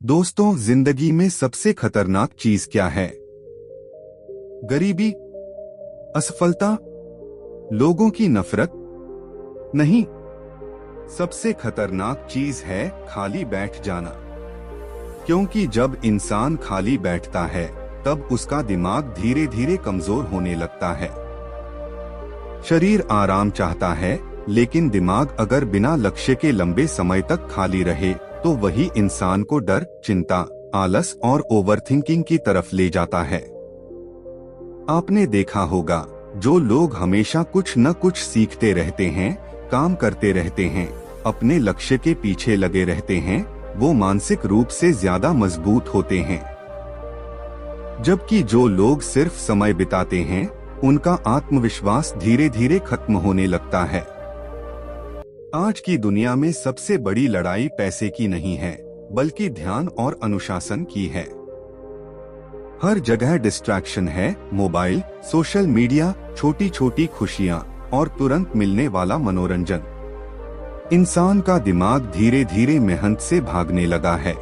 दोस्तों, जिंदगी में सबसे खतरनाक चीज क्या है? गरीबी? असफलता? लोगों की नफरत? नहीं, सबसे खतरनाक चीज है खाली बैठ जाना। क्योंकि जब इंसान खाली बैठता है तब उसका दिमाग धीरे धीरे कमजोर होने लगता है। शरीर आराम चाहता है, लेकिन दिमाग अगर बिना लक्ष्य के लंबे समय तक खाली रहे तो वही इंसान को डर, चिंता, आलस और ओवरथिंकिंग की तरफ ले जाता है। आपने देखा होगा, जो लोग हमेशा कुछ न कुछ सीखते रहते हैं, काम करते रहते हैं, अपने लक्ष्य के पीछे लगे रहते हैं, वो मानसिक रूप से ज्यादा मजबूत होते हैं। जबकि जो लोग सिर्फ समय बिताते हैं, उनका आत्मविश्वास धीरे धीरे खत्म होने लगता है। आज की दुनिया में सबसे बड़ी लड़ाई पैसे की नहीं है, बल्कि ध्यान और अनुशासन की है। हर जगह डिस्ट्रैक्शन है, मोबाइल, सोशल मीडिया, छोटी छोटी खुशियां और तुरंत मिलने वाला मनोरंजन। इंसान का दिमाग धीरे धीरे मेहनत से भागने लगा है।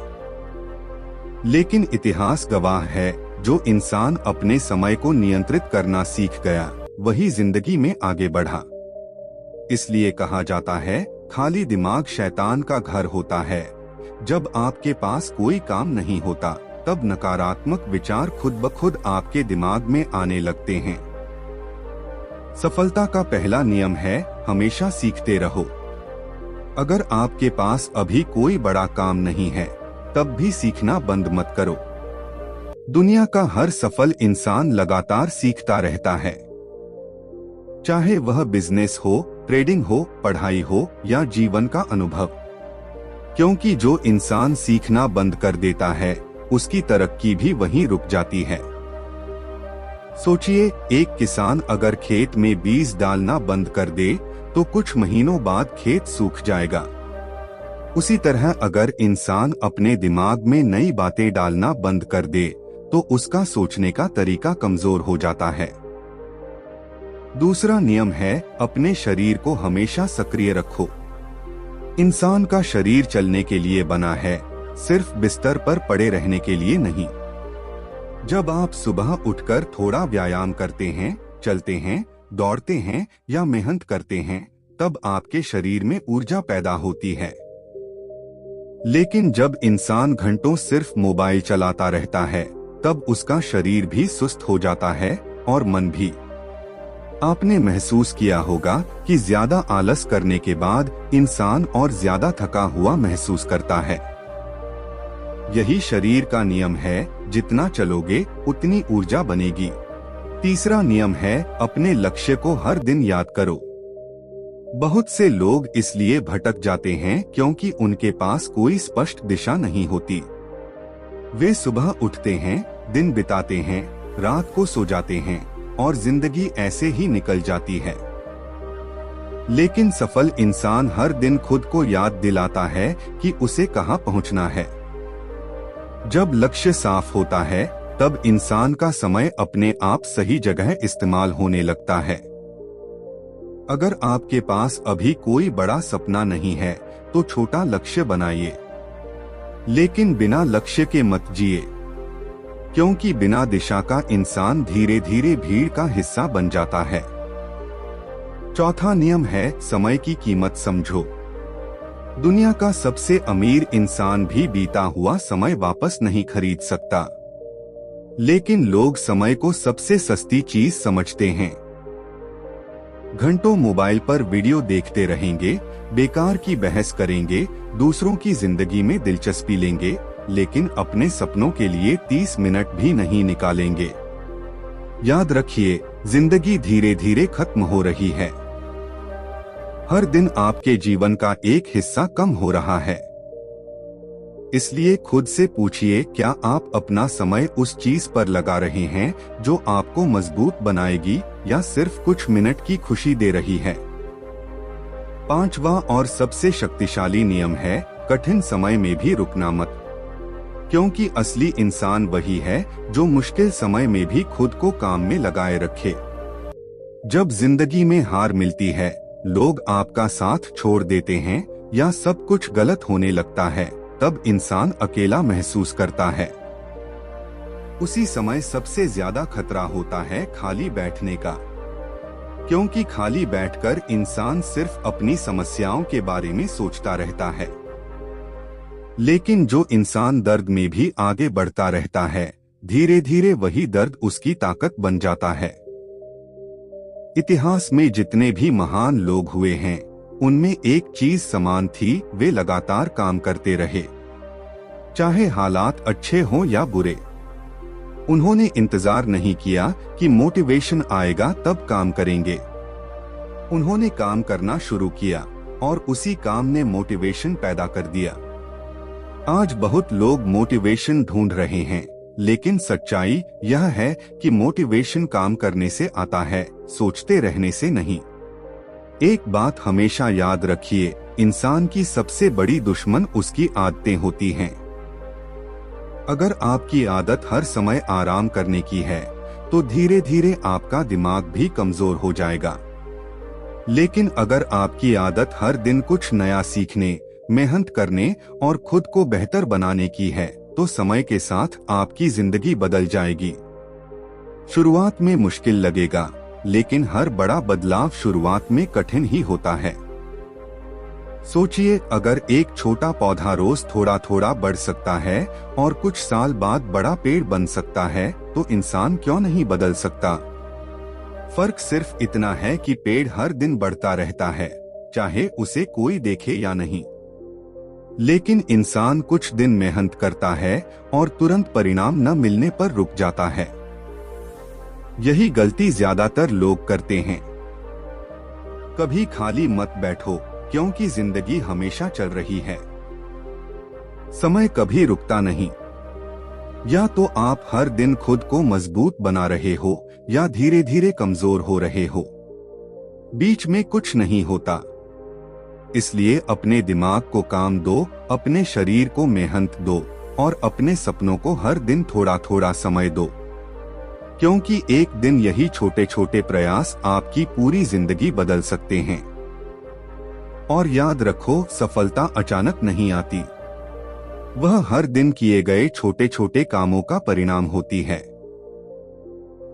लेकिन इतिहास गवाह है, जो इंसान अपने समय को नियंत्रित करना सीख गया, वही जिंदगी में आगे बढ़ा। इसलिए कहा जाता है, खाली दिमाग शैतान का घर होता है। जब आपके पास कोई काम नहीं होता, तब नकारात्मक विचार खुद ब खुद आपके दिमाग में आने लगते हैं। सफलता का पहला नियम है, हमेशा सीखते रहो। अगर आपके पास अभी कोई बड़ा काम नहीं है, तब भी सीखना बंद मत करो। दुनिया का हर सफल इंसान लगातार सीखता रहता है। चाहे वह बिजनेस हो, ट्रेडिंग हो, पढ़ाई हो या जीवन का अनुभव। क्योंकि जो इंसान सीखना बंद कर देता है, उसकी तरक्की भी वहीं रुक जाती है। सोचिए, एक किसान अगर खेत में बीज डालना बंद कर दे तो कुछ महीनों बाद खेत सूख जाएगा। उसी तरह अगर इंसान अपने दिमाग में नई बातें डालना बंद कर दे तो उसका सोचने का तरीका कमजोर हो जाता है। दूसरा नियम है, अपने शरीर को हमेशा सक्रिय रखो। इंसान का शरीर चलने के लिए बना है, सिर्फ बिस्तर पर पड़े रहने के लिए नहीं। जब आप सुबह उठकर थोड़ा व्यायाम करते हैं, चलते हैं, दौड़ते हैं या मेहनत करते हैं, तब आपके शरीर में ऊर्जा पैदा होती है। लेकिन जब इंसान घंटों सिर्फ मोबाइल चलाता रहता है, तब उसका शरीर भी सुस्त हो जाता है और मन भी। आपने महसूस किया होगा कि ज्यादा आलस करने के बाद इंसान और ज्यादा थका हुआ महसूस करता है। यही शरीर का नियम है, जितना चलोगे उतनी ऊर्जा बनेगी। तीसरा नियम है, अपने लक्ष्य को हर दिन याद करो। बहुत से लोग इसलिए भटक जाते हैं क्योंकि उनके पास कोई स्पष्ट दिशा नहीं होती। वे सुबह उठते हैं, दिन बिताते हैं, रात को सो जाते हैं और जिंदगी ऐसे ही निकल जाती है। लेकिन सफल इंसान हर दिन खुद को याद दिलाता है कि उसे कहां पहुंचना है। जब लक्ष्य साफ होता है, तब इंसान का समय अपने आप सही जगह इस्तेमाल होने लगता है। अगर आपके पास अभी कोई बड़ा सपना नहीं है, तो छोटा लक्ष्य बनाइए। लेकिन बिना लक्ष्य के मत जिए, क्योंकि बिना दिशा का इंसान धीरे धीरे भीड़ का हिस्सा बन जाता है। चौथा नियम है, समय की कीमत समझो। दुनिया का सबसे अमीर इंसान भी बीता हुआ समय वापस नहीं खरीद सकता। लेकिन लोग समय को सबसे सस्ती चीज समझते हैं। घंटों मोबाइल पर वीडियो देखते रहेंगे, बेकार की बहस करेंगे, दूसरों की जिंदगी में दिलचस्पी लेंगे, लेकिन अपने सपनों के लिए 30 मिनट भी नहीं निकालेंगे। याद रखिए, जिंदगी धीरे धीरे खत्म हो रही है। हर दिन आपके जीवन का एक हिस्सा कम हो रहा है। इसलिए खुद से पूछिए, क्या आप अपना समय उस चीज पर लगा रहे हैं जो आपको मजबूत बनाएगी या सिर्फ कुछ मिनट की खुशी दे रही है। पांचवा और सबसे शक्तिशाली नियम है, कठिन समय में भी रुकना मत। क्योंकि असली इंसान वही है जो मुश्किल समय में भी खुद को काम में लगाए रखे। जब जिंदगी में हार मिलती है, लोग आपका साथ छोड़ देते हैं या सब कुछ गलत होने लगता है, तब इंसान अकेला महसूस करता है। उसी समय सबसे ज्यादा खतरा होता है खाली बैठने का, क्योंकि खाली बैठकर इंसान सिर्फ अपनी समस्याओं के बारे में सोचता रहता है। लेकिन जो इंसान दर्द में भी आगे बढ़ता रहता है, धीरे धीरे वही दर्द उसकी ताकत बन जाता है। इतिहास में जितने भी महान लोग हुए हैं, उनमें एक चीज समान थी, वे लगातार काम करते रहे, चाहे हालात अच्छे हों या बुरे। उन्होंने इंतजार नहीं किया कि मोटिवेशन आएगा तब काम करेंगे। उन्होंने काम करना शुरू किया और उसी काम ने मोटिवेशन पैदा कर दिया। आज बहुत लोग मोटिवेशन ढूंढ रहे हैं, लेकिन सच्चाई यह है कि मोटिवेशन काम करने से आता है, सोचते रहने से नहीं। एक बात हमेशा याद रखिए, इंसान की सबसे बड़ी दुश्मन उसकी आदतें होती हैं। अगर आपकी आदत हर समय आराम करने की है, तो धीरे धीरे आपका दिमाग भी कमजोर हो जाएगा। लेकिन अगर आपकी आदत हर दिन कुछ नया सीखने, मेहनत करने और खुद को बेहतर बनाने की है, तो समय के साथ आपकी जिंदगी बदल जाएगी। शुरुआत में मुश्किल लगेगा, लेकिन हर बड़ा बदलाव शुरुआत में कठिन ही होता है। सोचिए, अगर एक छोटा पौधा रोज थोड़ा थोड़ा बढ़ सकता है और कुछ साल बाद बड़ा पेड़ बन सकता है, तो इंसान क्यों नहीं बदल सकता? फर्क सिर्फ इतना है कि पेड़ हर दिन बढ़ता रहता है, चाहे उसे कोई देखे या नहीं। लेकिन इंसान कुछ दिन मेहनत करता है और तुरंत परिणाम न मिलने पर रुक जाता है। यही गलती ज्यादातर लोग करते हैं। कभी खाली मत बैठो, क्योंकि जिंदगी हमेशा चल रही है। समय कभी रुकता नहीं। या तो आप हर दिन खुद को मजबूत बना रहे हो या धीरे धीरे कमजोर हो रहे हो। बीच में कुछ नहीं होता। इसलिए अपने दिमाग को काम दो, अपने शरीर को मेहनत दो और अपने सपनों को हर दिन थोड़ा थोड़ा समय दो, क्योंकि एक दिन यही छोटे छोटे प्रयास आपकी पूरी जिंदगी बदल सकते हैं। और याद रखो, सफलता अचानक नहीं आती, वह हर दिन किए गए छोटे छोटे कामों का परिणाम होती है।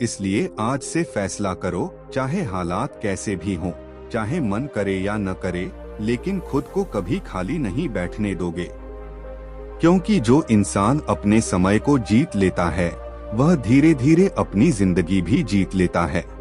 इसलिए आज से फैसला करो, चाहे हालात कैसे भी हों, चाहे मन करे या न करे, लेकिन खुद को कभी खाली नहीं बैठने दोगे। क्योंकि जो इंसान अपने समय को जीत लेता है, वह धीरे धीरे अपनी जिंदगी भी जीत लेता है।